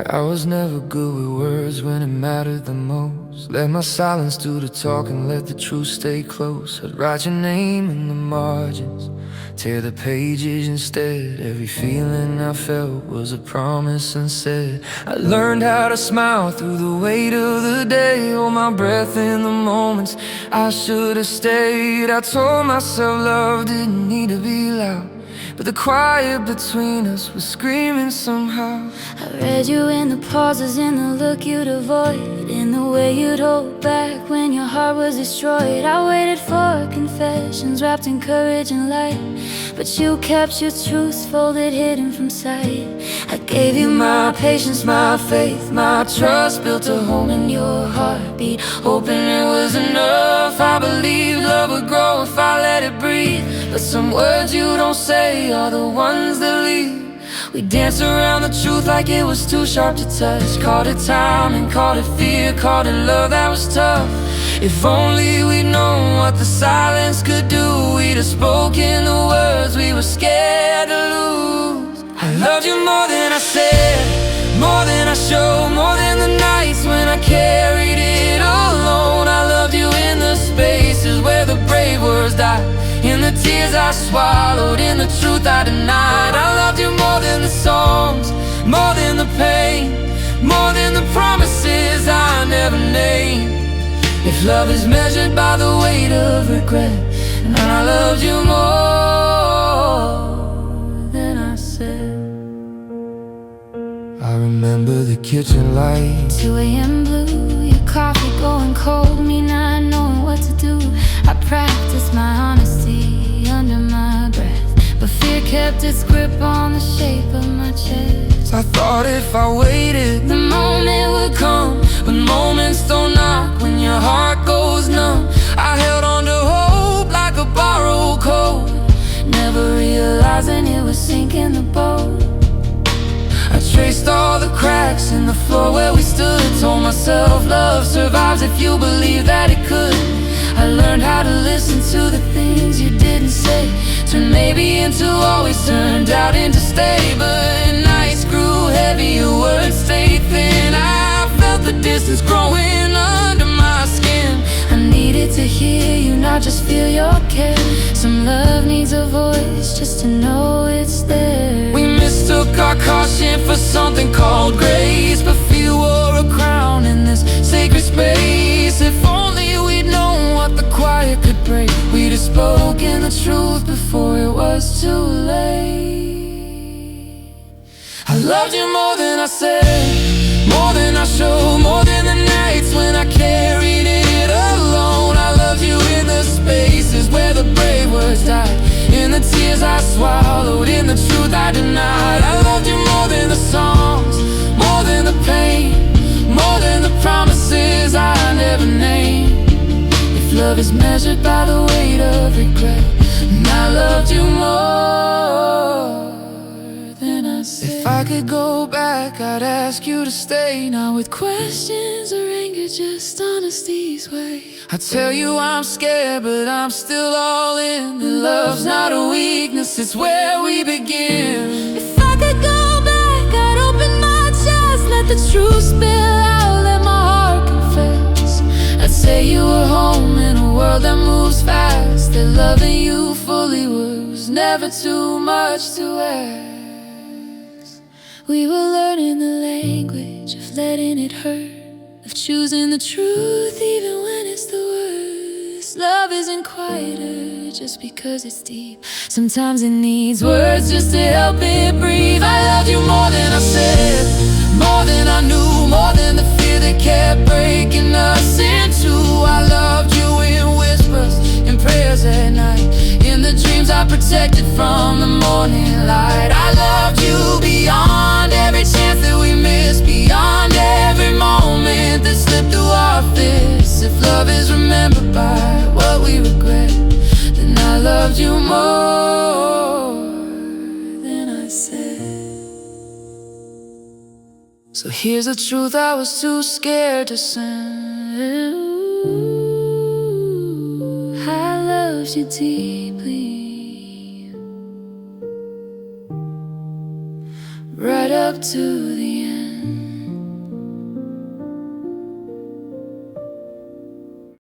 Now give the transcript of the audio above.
I was never good with words when it mattered the most. Let my silence do the talking, let the truth stay close. I'd write your name in the margins, tear the pages instead. Every feeling I felt was a promise unsaid. I learned how to smile through the weight of the day, hold my breath in the moments I should have stayed. I told myself love didn't need to be loud, but the quiet between us was screaming somehow. I read you in the pauses, in the look you'd avoid, in the way you'd hold back when your heart was destroyed. I waited for confessions wrapped in courage and light, but you kept your truths folded, hidden from sight. I gave you my patience, my faith, my trust, built a home in your heartbeat, hoping it was enough. I believed love would grow if I let it breathe, but some words you don't say are the ones that leave. We danced around the truth like it was too sharp to touch. Called it time and called it fear, called it love that was tough. If only we'd known what the silence could do, we'd have spoken the words we were scared to lose. I loved you more than I said, more than I showed, more than the nights when I carried it alone. I loved you in the spaces where the brave words died, in the tears I swallowed, in the truth I denied. I loved you more than the songs, more than the pain, more than the promises I never named. If love is measured by the weight of regret, and I loved you more than I said. I remember the kitchen light, 2 a.m. blue, your coffee going cold, me not knowing what to do. I practiced my honesty under my breath, but fear kept its grip on the shape of my chest. I thought if I waited, the moment would come, but moments don't knock when your heart goes numb. I held on to hope like a borrowed coat, never realizing it was sinking the boat. I traced all the cracks in the floor where we stood, told myself love survives if you believe that it could. I learned how to listen to the things you didn't say, turned maybe into always, turned out into stay. But nights grew heavy, your words stayed thin. I felt the distance growing under my skin. I needed to hear you, not just feel your care. Some love needs a voice just to know it's there. We mistook our caution for something called grace, but fear wore a crown in this sacred space. If only we'd known what the quiet could break, we'd have spoken the truth before it was too late. I loved you more than I said, more than I showed, more than the nights when I carried it alone. I loved you in the spaces where the brave words died, in the tears I swallowed, in the truth I denied. I loved you more than the songs, more than the pain, more than the promises I never named. If love is measured by the weight of regret, and I loved you more than I said. If I could go back, I'd ask you to stay, not with questions or anger, just honesty's way. I tell you I'm scared, but I'm still all in. And love's not a weakness, it's where we begin. If I could go back, I'd open my chest, let the truth spill out, let my heart confess. I'd say you were home in a world that moves fast, that loving you fully was never too much to ask. We were learning the language of letting it hurt, of choosing the truth even when it's the worst. Love isn't quieter just because it's deep, sometimes it needs words just to help it breathe. I loved you more than I said, more than I knew, more than the fear that kept breaking us in two. I loved you in whispers, in prayers at night, in the dreams I protected from the morning light. I loved you beyond every chance that we missed, beyond every moment that slipped through our fists. If love is remembered by what we regret, then I loved you more than I said. So here's the truth I was too scared to send. I loved you deeply, right up to the